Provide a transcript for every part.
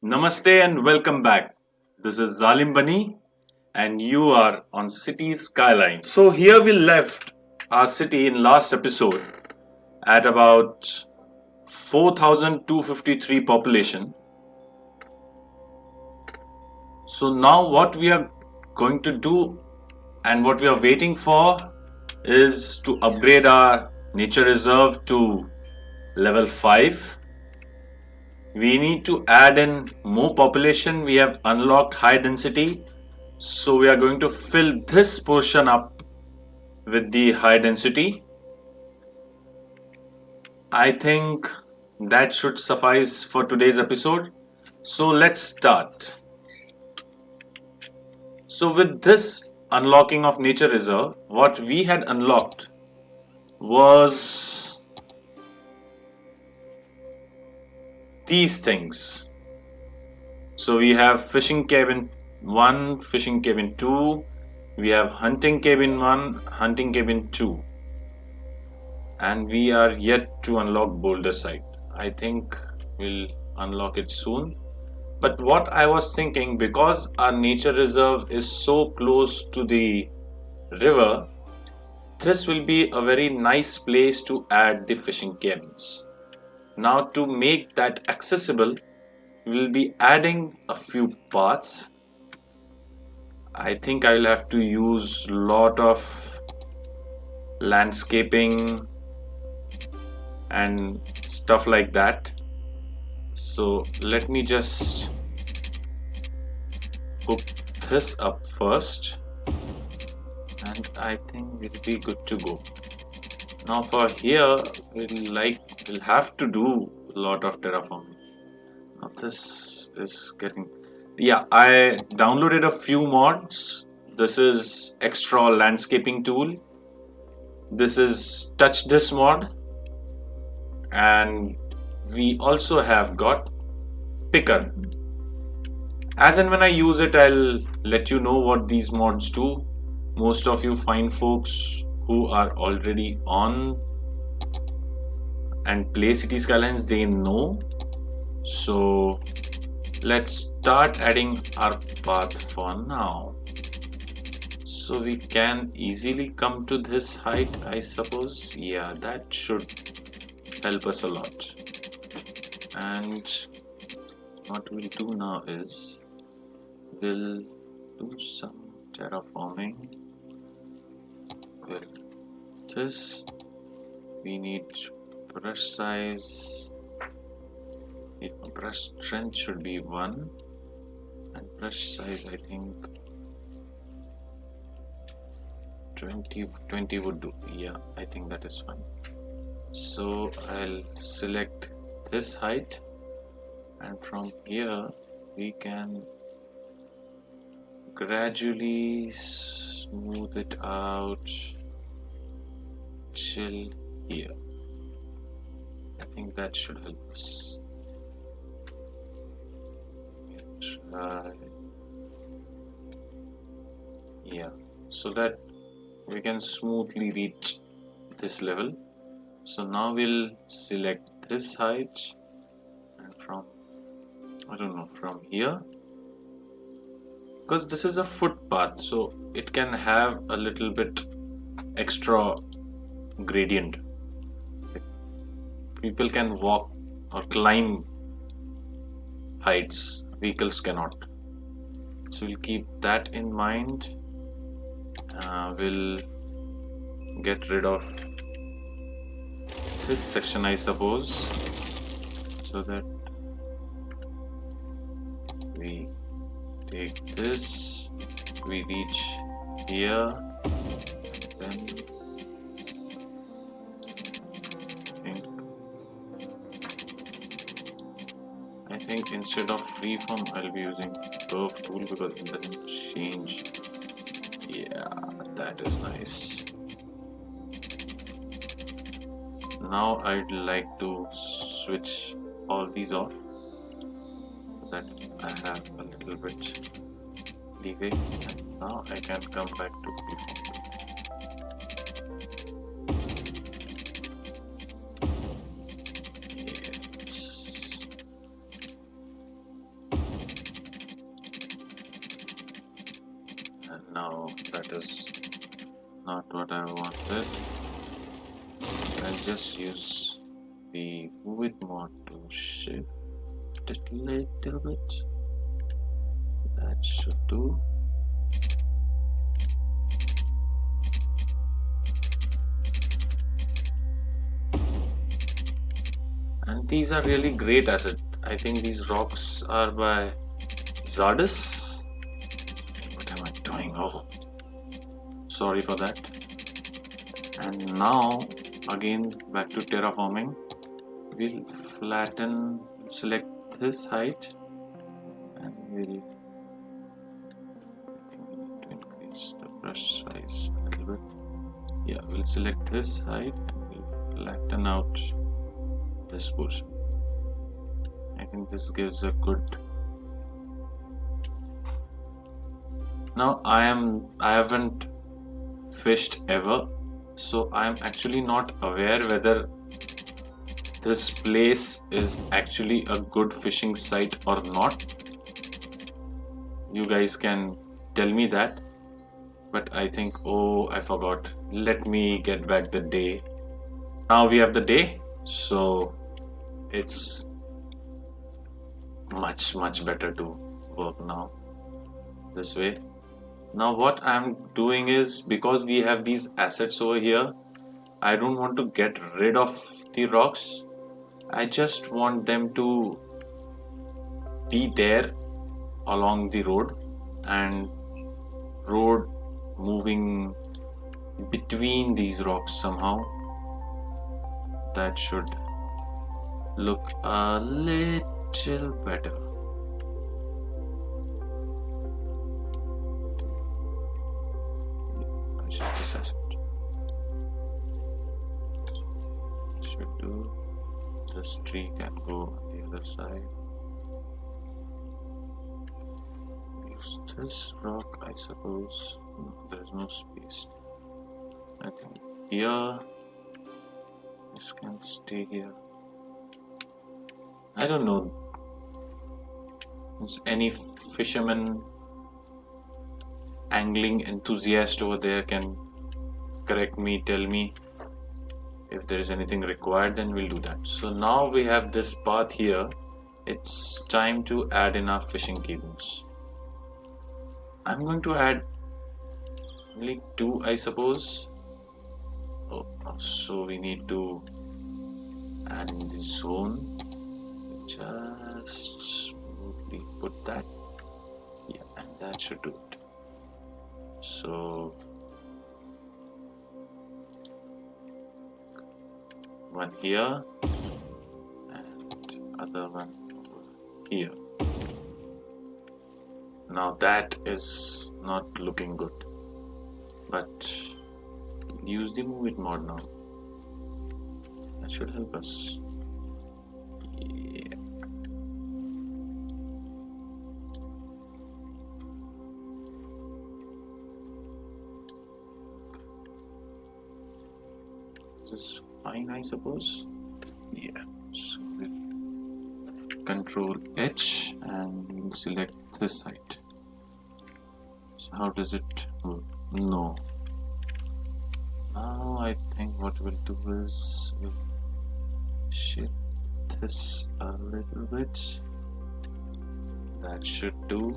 Namaste and welcome back. This is Zalim Bani and you are on Cities Skylines. So here we left our city in last episode at about 4,253 population. So now what we are going to do and what we are waiting for is to upgrade our nature reserve to level 5. We need to add in more population. We have unlocked high density. So we are going to fill this portion up with the high density. I think that should suffice for today's episode. So let's start. So with this unlocking of nature reserve, what we had unlocked was these things. So we have fishing cabin 1, fishing cabin 2, we have hunting cabin 1, hunting cabin 2, and we are yet to unlock boulder site. I think we'll unlock it soon. But what I was thinking, because our nature reserve is so close to the river, this will be a very nice place to add the fishing cabins. Now to make that accessible, we'll be adding a few paths. I think I'll have to use a lot of landscaping and stuff like that. So let me just hook this up first and I think we'll be good to go. Now for here, we'll have to do a lot of terraforming. Now this is getting... Yeah, I downloaded a few mods. This is extra landscaping tool. This is touch this mod. And we also have got picker. As and when I use it, I'll let you know what these mods do. Most of you fine folks who are already on and play City Skylines, they know. So let's start adding our path for now. So we can easily come to this height, I suppose. Yeah, that should help us a lot. And what we'll do now is we'll do some terraforming. Well, this we need brush size. Yeah, brush strength should be 1 and brush size I think 20 would do. Yeah, I think that is fine. So I'll select this height and from here we can gradually smooth it out, chill here. I think that should help us. Try. Yeah, so that we can smoothly reach this level. So now we'll select this height and from here, because this is a footpath, so it can have a little bit extra gradient. People can walk or climb heights, vehicles cannot. So we'll keep that in mind. We'll get rid of this section, I suppose, so that we take this, we reach here, then I think instead of freeform I'll be using curve tool because it doesn't change. Yeah, that is nice. Now I'd like to switch all these off so that I have a little bit leeway, and now I can come back to freeform. Yes. No, that is not what I wanted. I'll just use the move it mod to shift it a little bit. That should do. And these are really great assets. I think these rocks are by Zardis. What am I doing? Oh, sorry for that. And now again back to terraforming. We'll flatten, select this height, and we'll need to increase the brush size a little bit. Yeah, we'll select this height and we'll flatten out this portion. I think this gives a good. Now I haven't fished ever, so I am actually not aware whether this place is actually a good fishing site or not. You guys can tell me that. But I think, oh, I forgot. Let me get back the day. Now we have the day, so it's much better to work now this way. Now what I'm doing is, because we have these assets over here, I don't want to get rid of the rocks. I just want them to be there along the road, and road moving between these rocks somehow. That should look a little better. I should decide it. Should do. This tree can go on the other side. Use this rock, I suppose. No, there is no space. I think here. This can stay here. I don't know. Is any fisherman, angling enthusiast over there can correct me, tell me if there is anything required, then we'll do that. So now we have this path here. It's time to add in our fishing cables. I'm going to add only 2, I suppose. Oh, so we need to add in the zone. Just smoothly put that. Yeah, and that should do it. So one here and other one over here. Now that is not looking good, but use the move it mod now. That should help us. Yeah. This is fine, I suppose. Yeah. So we'll control H and we'll select this height. So how does it work? No. Now I think what we'll do is we'll shift this a little bit. That should do.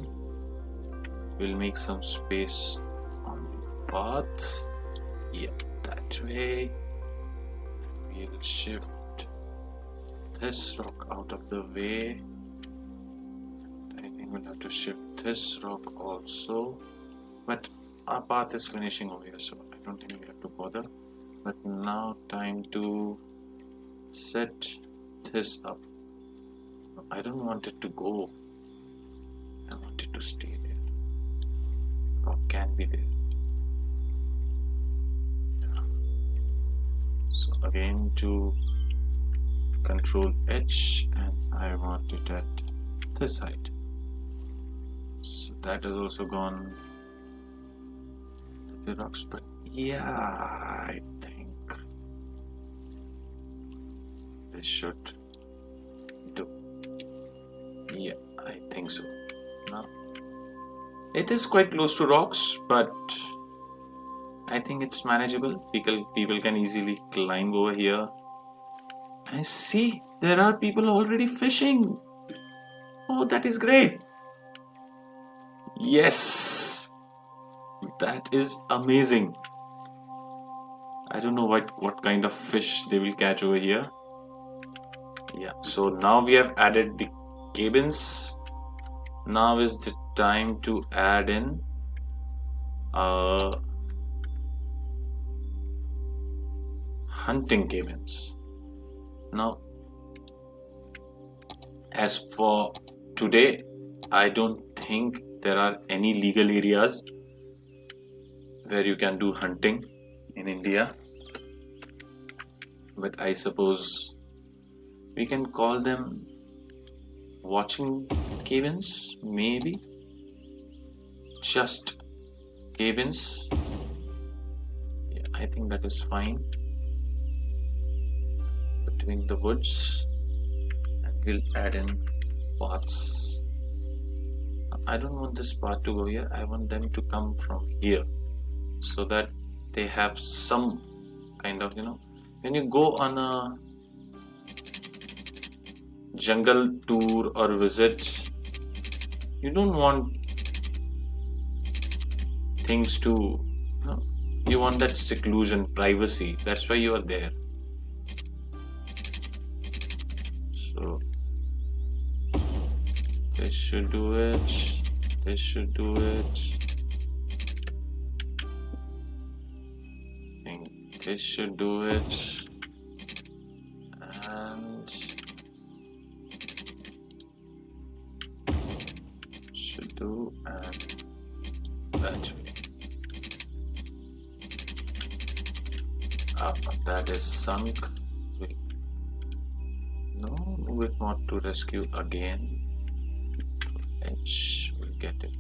We'll make some space on the path. Yeah, that way. We'll shift this rock out of the way. I think we'll have to shift this rock also. But our path is finishing over here, so I don't think we have to bother. But now time to set this up. I don't want it to go. I want it to stay there. Rock can be there. Yeah. So again to control H, and I want it at this height. So that has also gone to the rocks, but yeah, I think this should do. Yeah, I think so. Now It is quite close to rocks, but I think it's manageable. People can easily climb over here. I see there are people already fishing. Oh, that is great. Yes, that is amazing. I don't know what kind of fish they will catch over here. Yeah, so now we have added the cabins. Now is the time to add in hunting cabins. Now, as for today, I don't think there are any legal areas where you can do hunting in India, but I suppose we can call them watching cabins, maybe just cabins. Yeah, I think that is fine. Between the woods, and we'll add in paths. I don't want this path to go here. I want them to come from here, so that they have some kind of, when you go on a jungle tour or visit, you don't want things to, you want that seclusion, privacy. That's why you are there. So this should do it. This should do it. I think this should do it. And should do, and that way. Up, that is sunk. No, move it more to rescue again. Edge, we'll get it.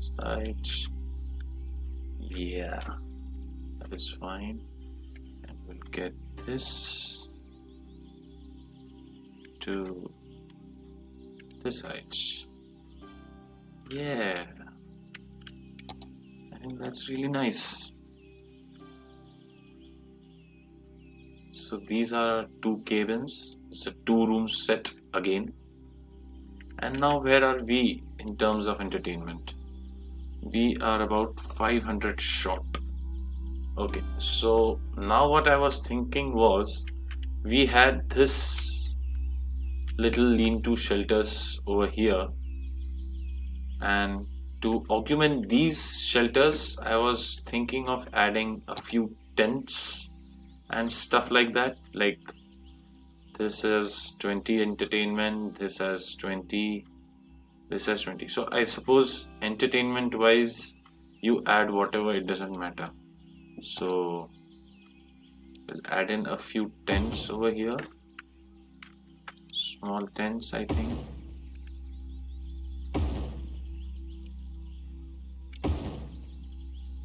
Side. Yeah, that is fine. And we'll get this to this height. Yeah, I think that's really nice. So these are two cabins. It's a 2-room set again. And now where are we in terms of entertainment? We are about 500 short. Okay, so now what I was thinking was, we had this little lean-to shelters over here, and to augment these shelters I was thinking of adding a few tents and stuff like that. Like this is 20 entertainment, this has 20, this has 20. So I suppose entertainment wise you add whatever, it doesn't matter. So we'll add in a few tents over here, small tents, I think.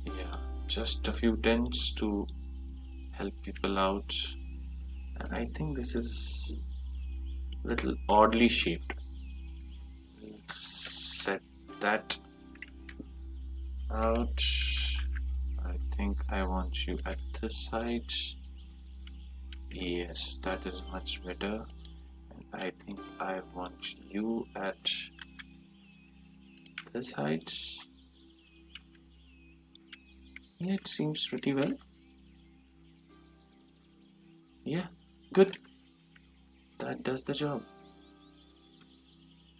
Yeah, just a few tents to help people out. And I think this is a little oddly shaped. We'll set that out. I think I want you at this side. Yes, that is much better. And I think I want you at this height. Yeah, it seems pretty well. Yeah, good. That does the job.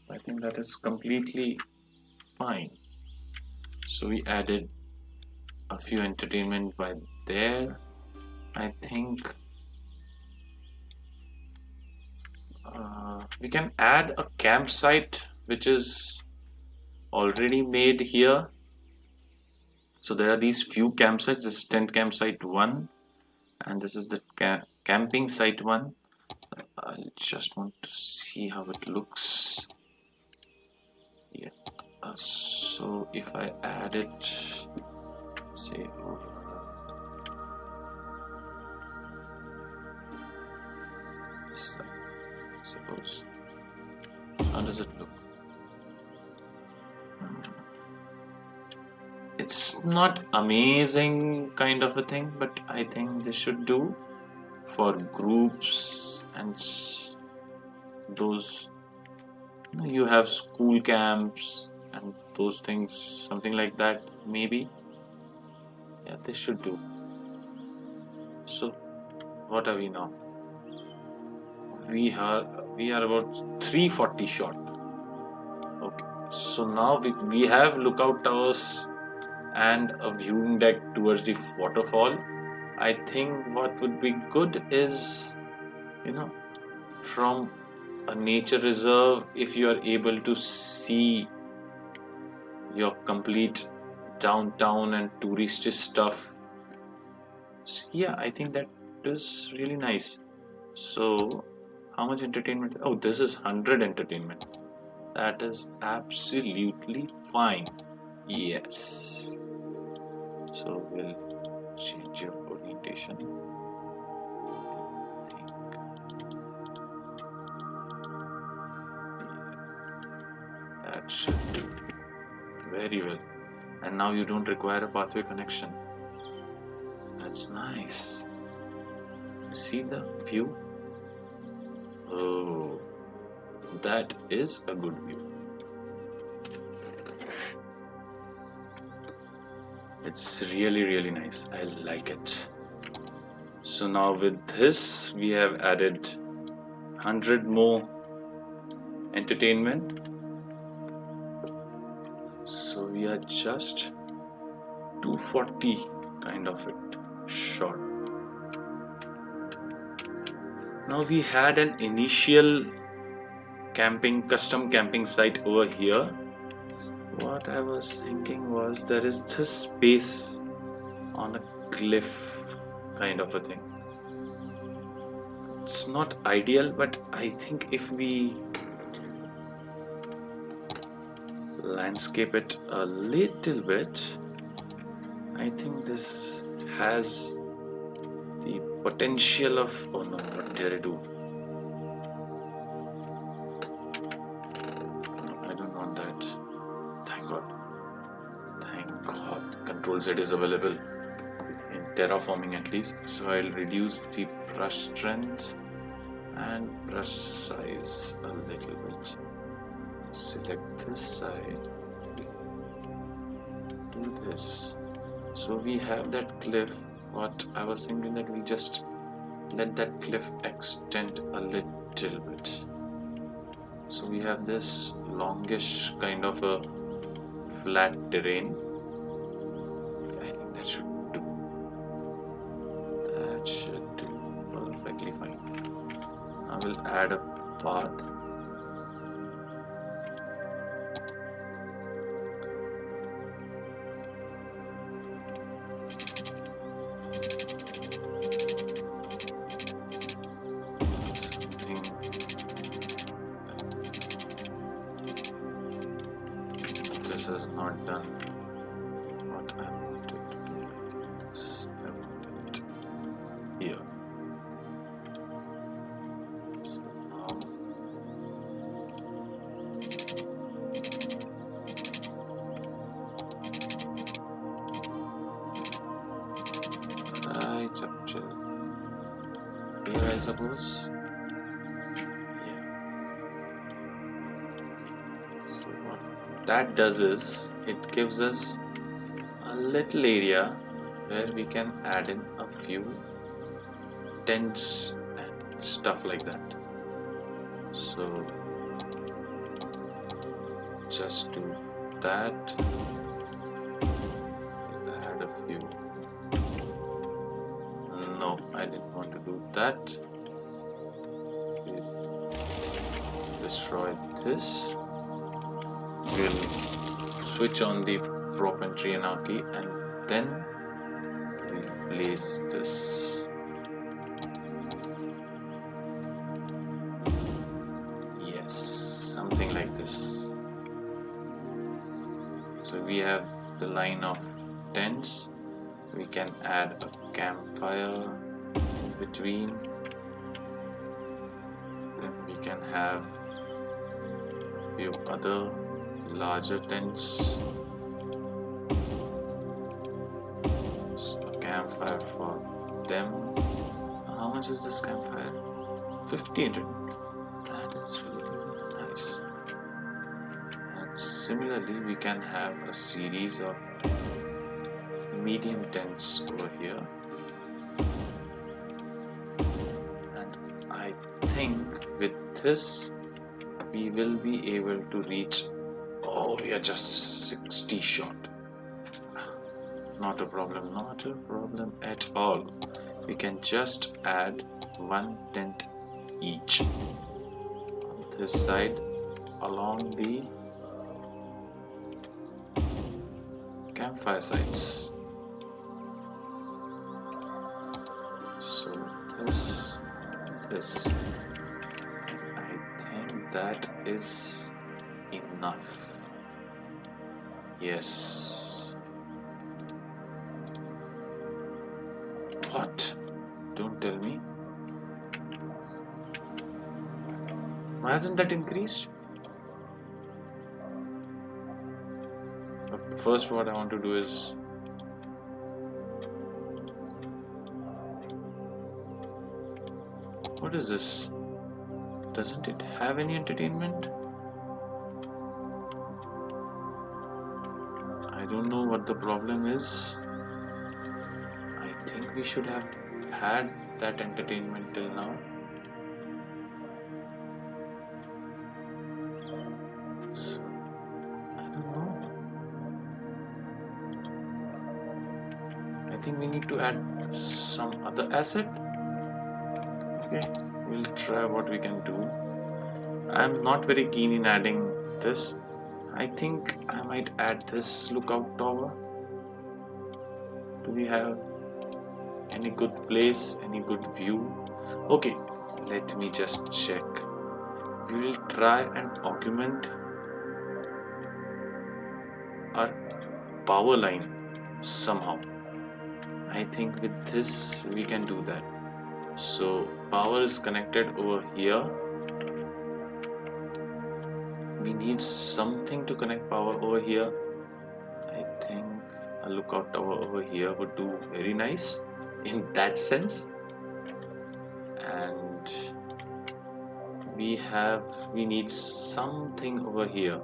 I think that is completely fine. So we added a few entertainment by there. I think we can add a campsite which is already made here. So there are these few campsites. This is tent campsite 1 and this is the camping site 1. I just want to see how it looks. Yeah. So if I add it, say over this side, I suppose. How does it look? It's not amazing kind of a thing, but I think this should do for groups and those. You have school camps and those things, something like that, maybe. Yeah, this should do. So, what are we now? We are about 340 short. Okay, so now we have lookout towers and a viewing deck towards the waterfall. I think what would be good is, from a nature reserve, if you are able to see your complete downtown and touristy stuff. Yeah, I think that is really nice. So, how much entertainment? Oh, this is 100 entertainment. That is absolutely fine. Yes. So, we'll change your orientation. That should do very well. And now you don't require a pathway connection. That's nice. See the view? Oh, that is a good view. It's really, really nice. I like it. So now with this, we have added 100 more entertainment. So we are just 240 kind of it short. Now we had an initial custom camping site over here. What I was thinking was there is this space on a cliff kind of a thing. It's not ideal, but I think if we landscape it a little bit, I think this has the potential of, oh no, what did I do? No, I don't want that. Thank God. Control Z is available in terraforming at least. So I'll reduce the brush strength and brush size a little bit. Select this side, do this. So we have that cliff. What I was thinking that we just let that cliff extend a little bit. So we have this longish kind of a flat terrain. I think that should do. That should do perfectly fine. I will add a path. This is not done what I wanted to do. This, I wanted it here. So now right up to here, I suppose. That does is it gives us a little area where we can add in a few tents and stuff like that. So just do that. Add a few. No, I didn't want to do that. Destroy this. We'll switch on the prop entry anarchy and then we'll place this. Yes, something like this. So we have the line of tents. We can add a campfire in between. Then we can have a few other larger tents. campfire for them. How much is this campfire? 1500. That is really nice. And similarly, we can have a series of medium tents over here. And I think with this, we will be able to reach. Oh, we are just 60 short. Not a problem, not a problem at all. We can just add one tent each on this side along the campfire sides. So this, I think that is enough. Yes. What? Don't tell me. Why hasn't that increased? But first, what I want to do is what is this? Doesn't it have any entertainment? I don't know what the problem is. I think we should have had that entertainment till now. So, I don't know. I think we need to add some other asset. Okay, we'll try what we can do. I'm not very keen in adding this. I think I might add this lookout tower. Do we have any good place, any good view? Okay, let me just check. We will try and augment our power line somehow. I think with this we can do that. So power is connected over here. We need something to connect power over here. I think a lookout tower over here would do very nice in that sense. And we need something over here.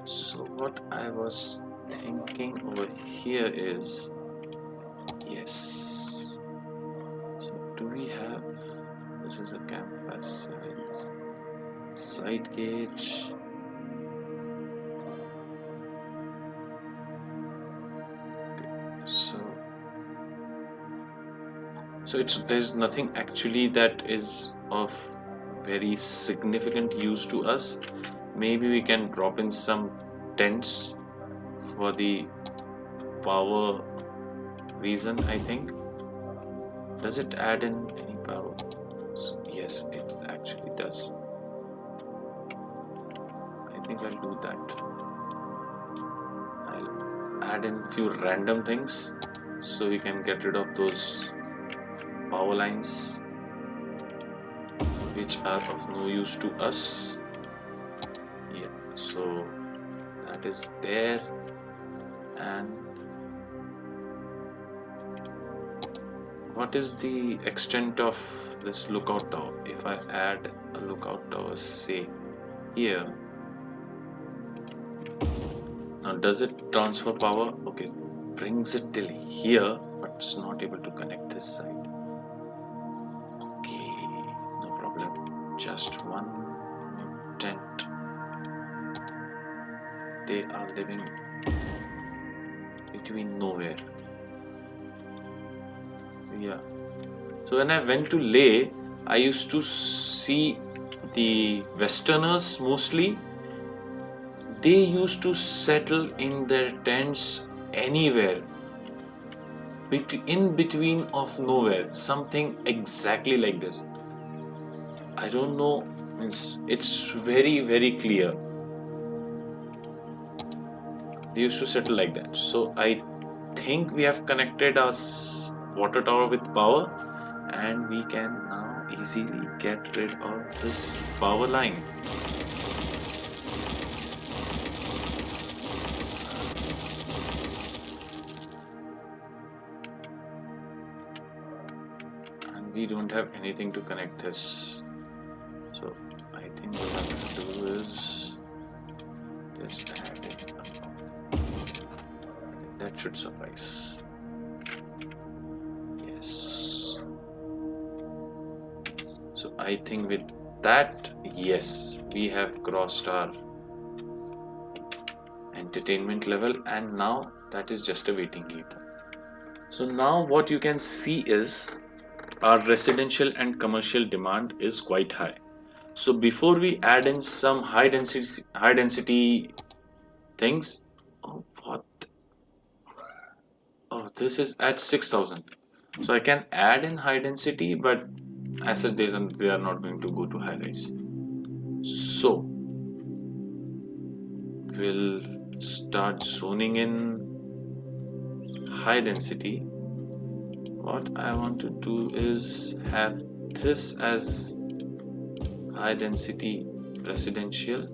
So what I was thinking over here is, yes. So do we have, this is a campfire side gate. So there's nothing actually that is of very significant use to us. Maybe we can drop in some tents for the power reason, I think. Does it add in any power? So, yes, it actually does. I think I'll do that. I'll add in few random things so we can get rid of those power lines which are of no use to us. Yeah, so that is there. And what is the extent of this lookout tower? If I add a lookout tower, say here, now does it transfer power? Okay, brings it till here, but it's not able to connect this side. Just one tent. They are living between nowhere. Yeah. So when I went to Leh, I used to see the Westerners mostly. They used to settle in their tents anywhere, in between of nowhere. Something exactly like this. I don't know, it's very, very clear. They used to settle like that. So I think we have connected our water tower with power, and we can now easily get rid of this power line. we don't have anything to connect this. So I think what I have to do is just add it up. That should suffice. Yes. So I think with that, yes, we have crossed our entertainment level, and now that is just a waiting game. So now what you can see is our residential and commercial demand is quite high. So before we add in some high density things, oh what? Oh, this is at 6,000. So I can add in high density, but as such they are not going to go to high rise. So we'll start zoning in high density. What I want to do is have this as high density residential,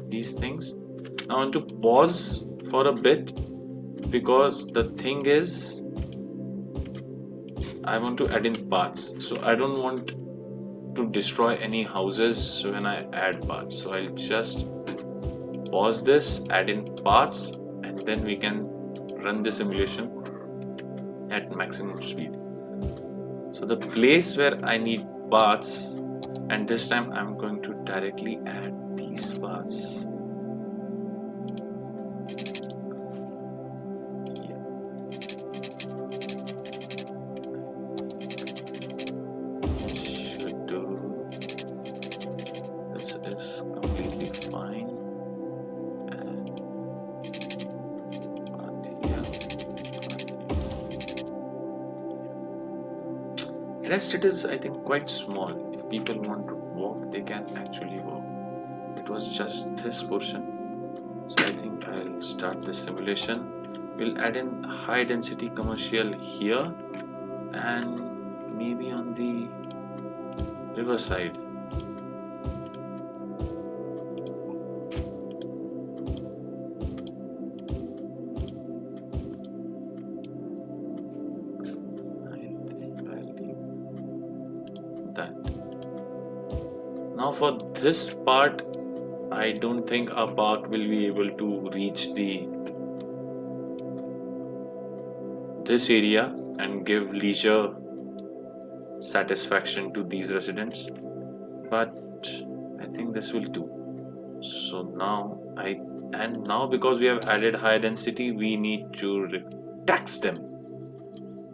these things. Now I want to pause for a bit because the thing is I want to add in paths, so I don't want to destroy any houses when I add paths. So I'll just pause this, add in paths, and then we can run the simulation at maximum speed. So the place where I need paths, and this time I'm going to directly add these paths. Should do. This is completely fine. And rest it is, I think, quite small. If people want to walk, they can actually walk. It was just this portion. So I think I'll start the simulation. We'll add in high density commercial here and maybe on the riverside. Now for this part, I don't think our park will be able to reach this area and give leisure satisfaction to these residents, but I think this will do. So now now because we have added high density, we need to tax them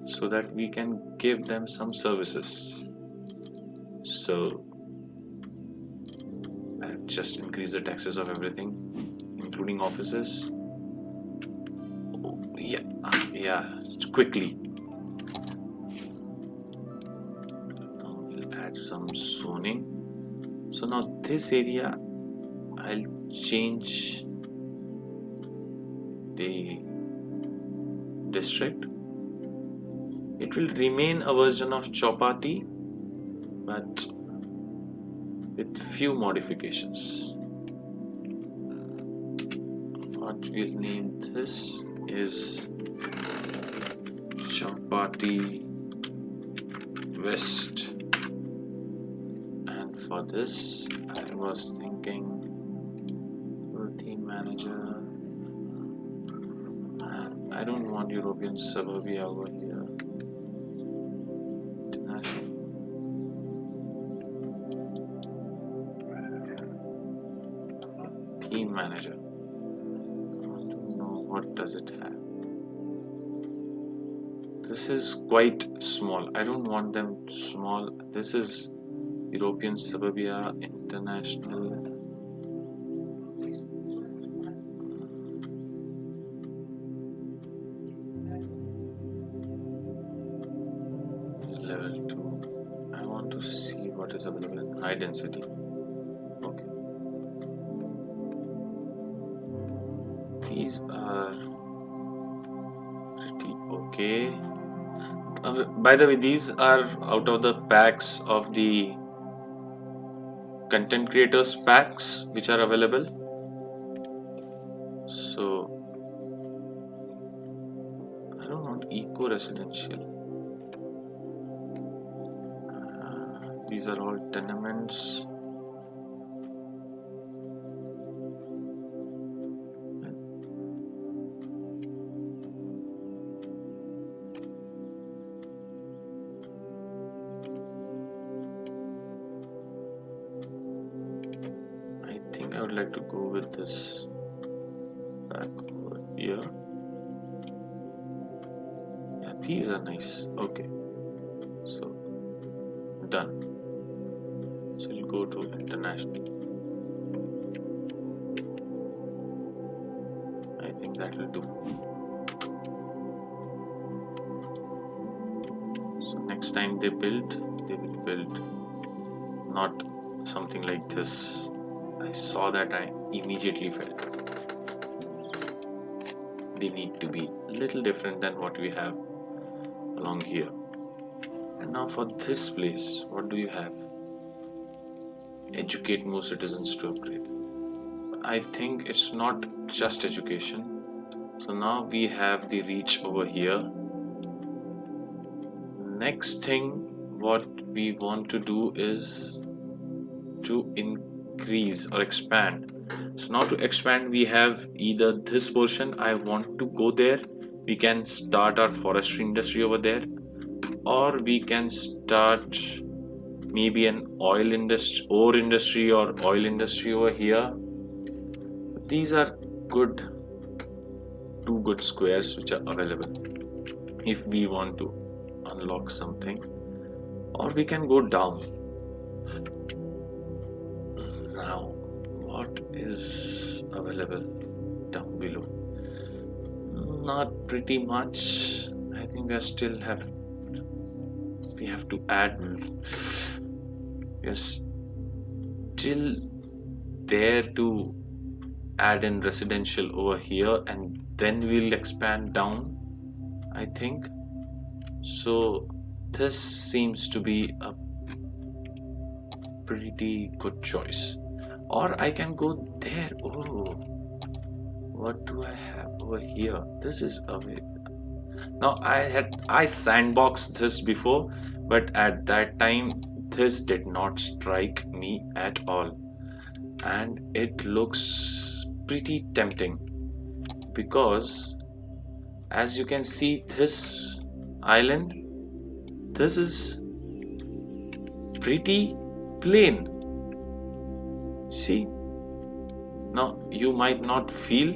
so that we can give them some services. So I'll just increase the taxes of everything, including offices. Oh, yeah, quickly. Now we'll add some zoning. So now this area, I'll change the district. It will remain a version of Chapati, but with few modifications. What we'll name this is Chapati West, and for this I was thinking theme manager, and I don't want European suburbia over here. Theme manager. I don't know what does it have. This is quite small. I don't want them small. This is European suburbia, international. Level 2. I want to see what is available in high density. These are pretty okay. By the way, these are out of the packs of the content creators packs which are available. So I don't want eco residential. These are all tenements. I think I would like to go with this back over here. Yeah, these are nice. Okay, so done. So we'll go to international. I think that will do. So next time they will build not something like this. I saw that, I immediately felt they need to be a little different than what we have along here. And now for this place, what do you have? Educate more citizens to upgrade. I think it's not just education. So now we have the reach over here. Next thing what we want to do is to increase or expand. So now to expand, we have either this portion, I want to go there, we can start our forestry industry over there, or we can start maybe an oil industry, ore industry or oil industry over here. These are good, two good squares which are available if we want to unlock something, or we can go down. Now what is available down below? Not pretty much. I think we have to add, we are still there to add in residential over here, and then we'll expand down, I think. So this seems to be a pretty good choice. Or I can go there. Oh, what do I have over here? This is available. Now I sandboxed this before, but at that time this did not strike me at all, and it looks pretty tempting because as you can see, this island, this is pretty plain. See, now you might not feel,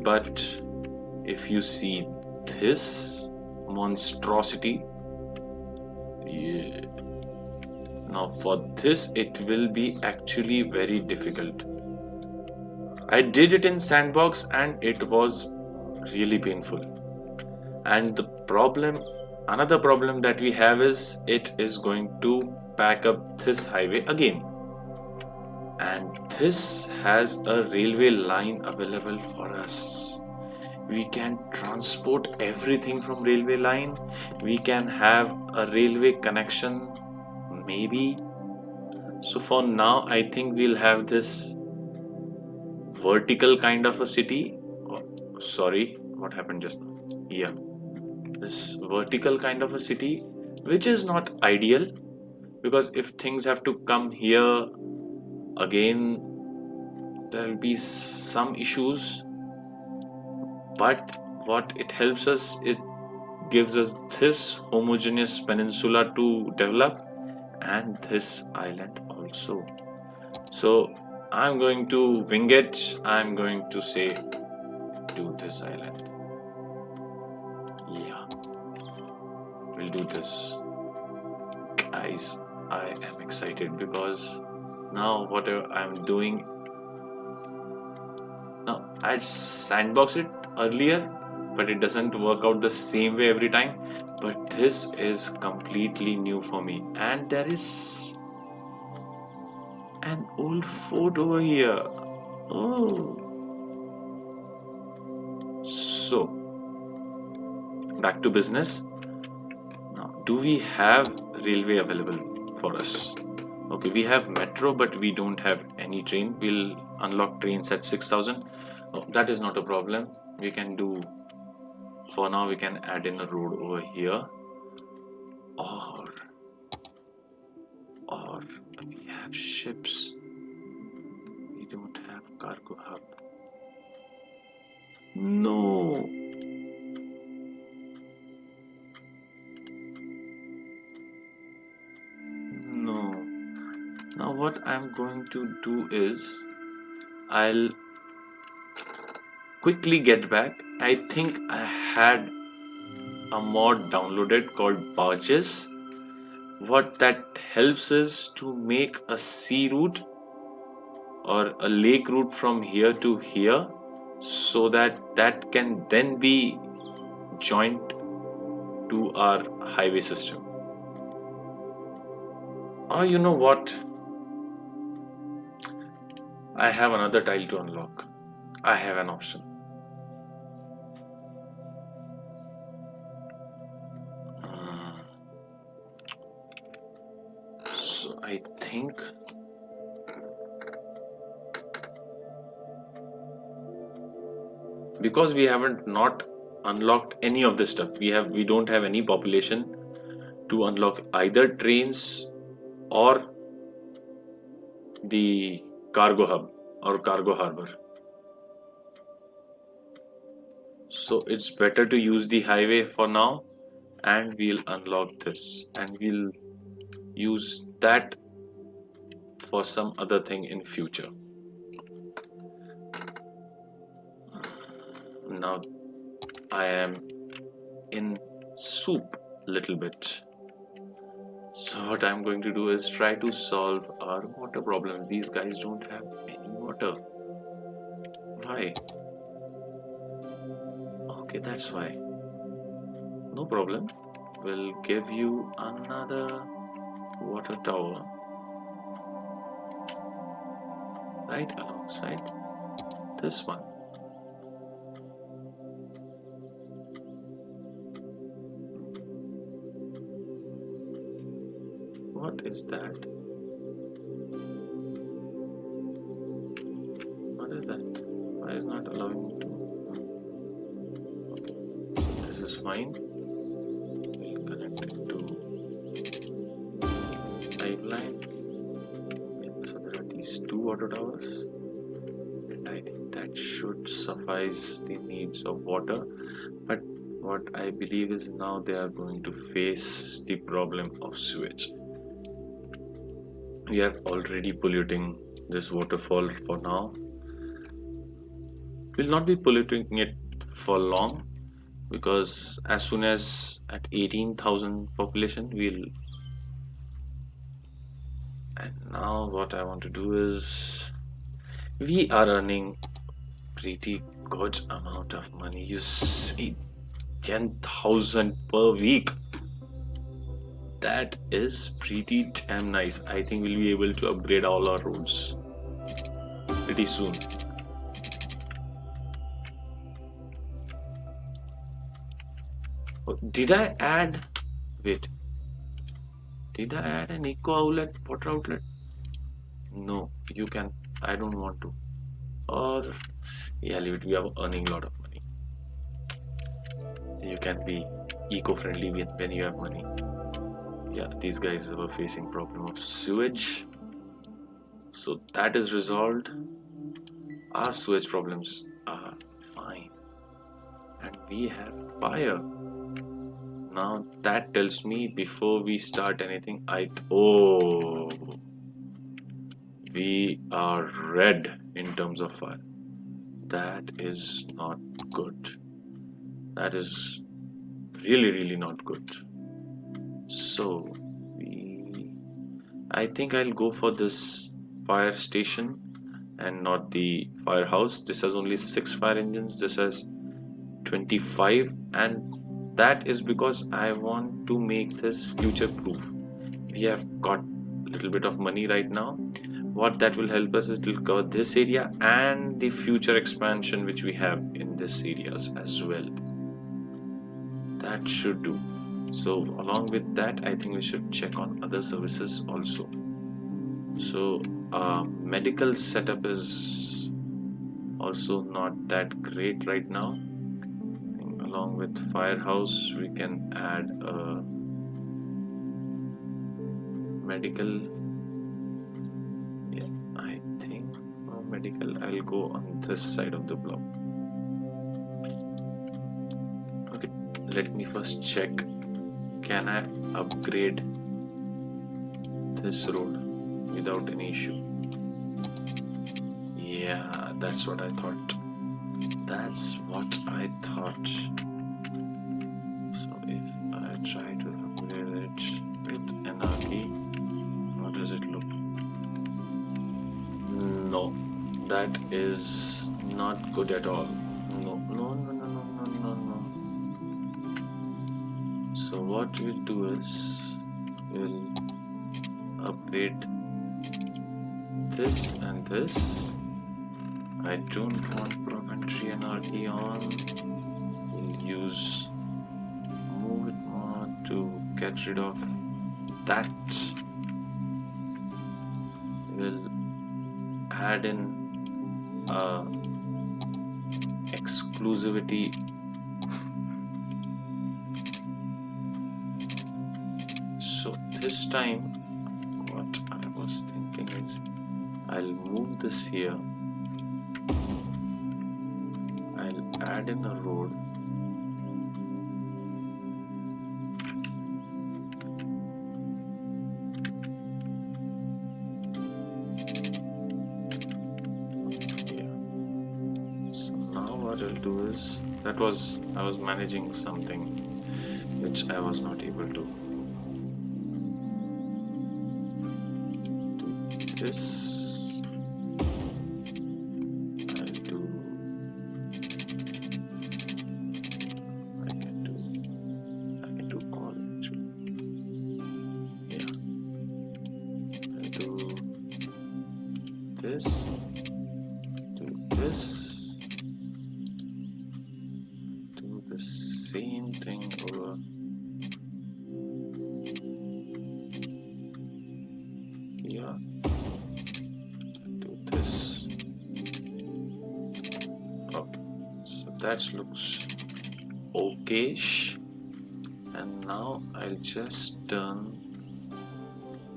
but if you see this monstrosity, yeah. Now for this it will be actually very difficult. I did it in sandbox and it was really painful. And another problem that we have is it is going to pack up this highway again. And this has a railway line available for us. We can transport everything from railway line. We can have a railway connection, maybe. So for now, I think we'll have this vertical kind of a city. Oh, sorry, what happened just now? Yeah, this vertical kind of a city, which is not ideal because if things have to come here again, there will be some issues. But what it helps us, it gives us this homogeneous peninsula to develop and this island also. So I'm going to wing it. I'm going to say do this island. Yeah, we'll do this. Guys, I am excited because now whatever I'm doing, now I'd sandbox it earlier, but it doesn't work out the same way every time. But this is completely new for me, and there is an old fort over here. Oh, so back to business. Now, do we have railway available for us? Okay, we have metro, but we don't have any train. We'll unlock trains at 6,000. Oh, that is not a problem. We can do, for now we can add in a road over here, Or we have ships. We don't have cargo hub. No. No. Now what I'm going to do is I'll quickly get back. I think I had a mod downloaded called barges. What that helps is to make a sea route or a lake route from here to here, so that can then be joined to our highway system. Or you know what? I have another tile to unlock. I have an option. So I think because we haven't not unlocked any of this stuff, we don't have any population to unlock either trains or the cargo hub or cargo harbor. So it's better to use the highway for now, and we'll unlock this and we'll use that for some other thing in future. Now I am in soup little bit. So what I'm going to do is try to solve our water problems. These guys don't have any water. Why? Okay, that's why. No problem. We'll give you another water tower right alongside this one. What is that? What is that? Why is not allowing me to? Okay, this is fine. We'll connect it to pipeline. So there are these two water towers, and I think that should suffice the needs of water. But what I believe is now they are going to face the problem of sewage. We are already polluting this waterfall for now. We'll not be polluting it for long, because as soon as at 18,000 population we'll. And now what I want to do is, we are earning pretty good amount of money. You see, 10,000 per week. That is pretty damn nice. I think we'll be able to upgrade all our roads pretty soon. Oh, did I add? Wait. Did I add an eco outlet, water outlet? No, you can. I don't want to. Or yeah, leave it. We are earning a lot of money. You can be eco-friendly when you have money. Yeah, these guys were facing problem of sewage, so that is resolved. Our sewage problems are fine, and we have fire. Now that tells me before we start anything, we are red in terms of fire. That is not good. That is really not good. So I think I'll go for this fire station and not the firehouse. This has only 6 fire engines. This has 25, and that is because I want to make this future proof. We have got a little bit of money right now. What that will help us is it will cover this area and the future expansion which we have in this areas as well. That should do. So along with that, I think we should check on other services also. So medical setup is also not that great right now. Along with firehouse, we can add a medical medical. I'll go on this side of the block. Okay, let me first check. Can I upgrade this road without any issue? Yeah, that's what I thought. That's what I thought. So if I try to upgrade it with anarchy, how does it look? No, that is not good at all. No. So what we'll do is we'll upgrade this and this. I don't want proprietary anarchy on. We'll use move it more to get rid of that. We'll add in exclusivity. So this time what I was thinking is I'll move this here. I'll add in a road. I'll do is I was managing something which I was not able to do. This I'll do. I can do all actually. Yeah, I'll do this, do this. The same thing over here. Do this. Okay, so that looks okay-ish. And now I'll just turn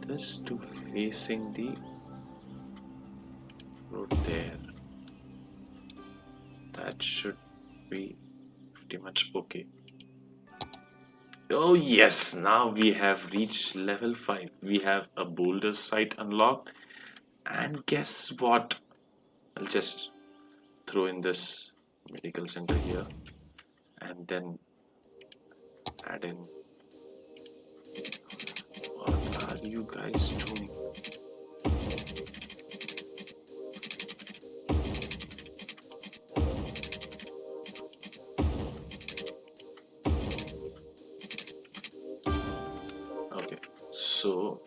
this to facing the road there. That should be pretty much okay. Oh yes, now we have reached level 5. We have a boulder site unlocked, and guess what? I'll just throw in this medical center here and then add in. What are you guys doing? So,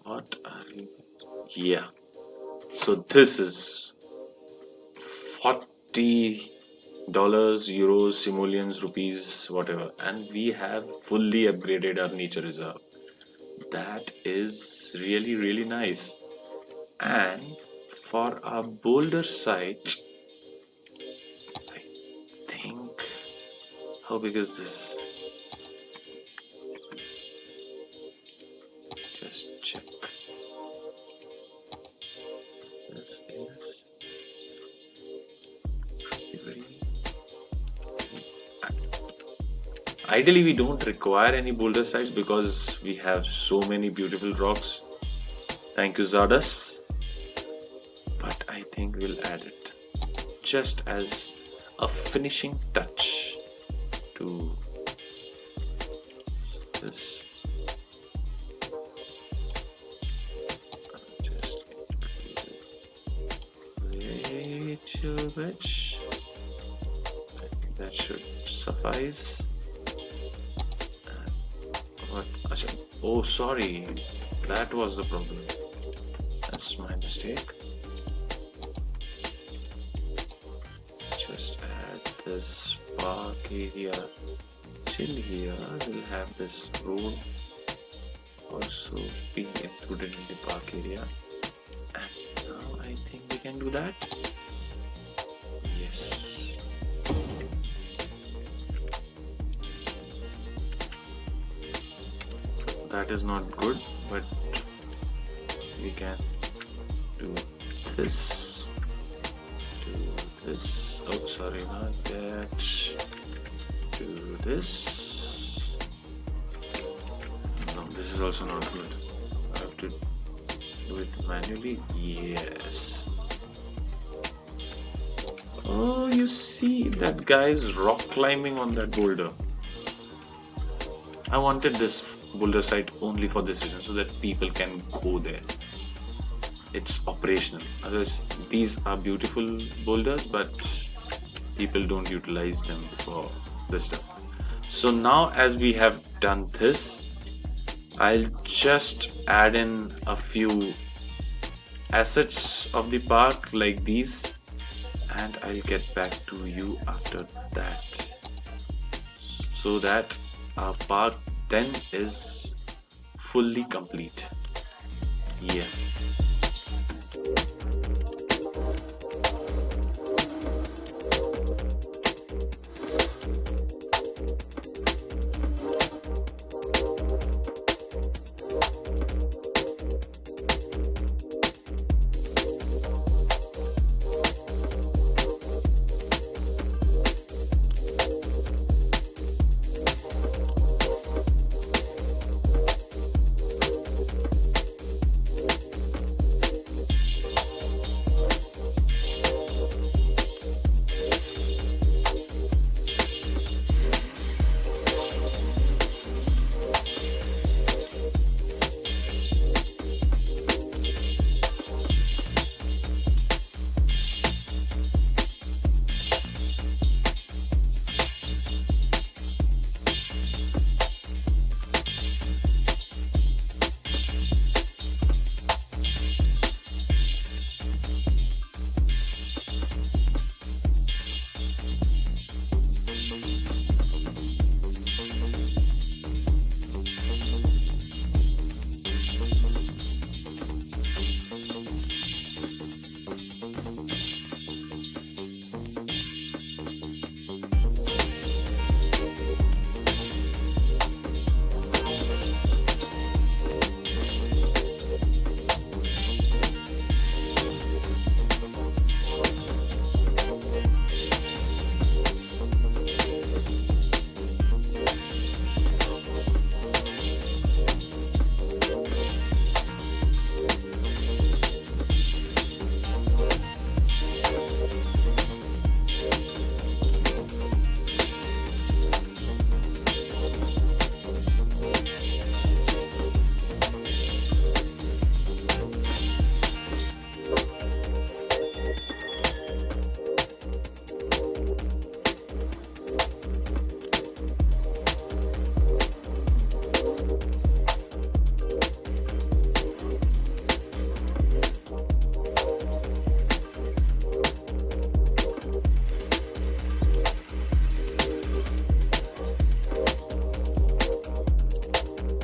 what are you? Yeah. So this is $40, euros, simoleons, rupees, whatever, and we have fully upgraded our nature reserve. That is really nice. And for our boulder site, I think, how big is this? Just check. This is very. Ideally, we don't require any boulder sites because we have so many beautiful rocks. Thank you, Zardas. But I think we'll add it just as a finishing touch to this. Just wait a bit. I think that should suffice. What? Oh, sorry. That was the problem. That's my mistake. Just add this park area till here. We'll have this road also being included in the park area. And now I think we can do that. Yes. That is not good, but we can do this, oh sorry, not that, do this. No, this is also not good. I have to do it manually. Yes. Oh, you see that guy is rock climbing on that boulder. I wanted this boulder site only for this reason, so that people can go there. It's operational. Otherwise, these are beautiful boulders, but people don't utilize them for this stuff. So now, as we have done this, I'll just add in a few assets of the park like these, and I'll get back to you after that, so that our park then is fully complete. Yeah.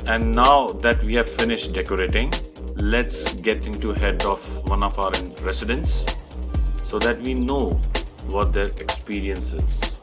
And now that we have finished decorating, let's get into head of one of our residents so that we know what their experience is.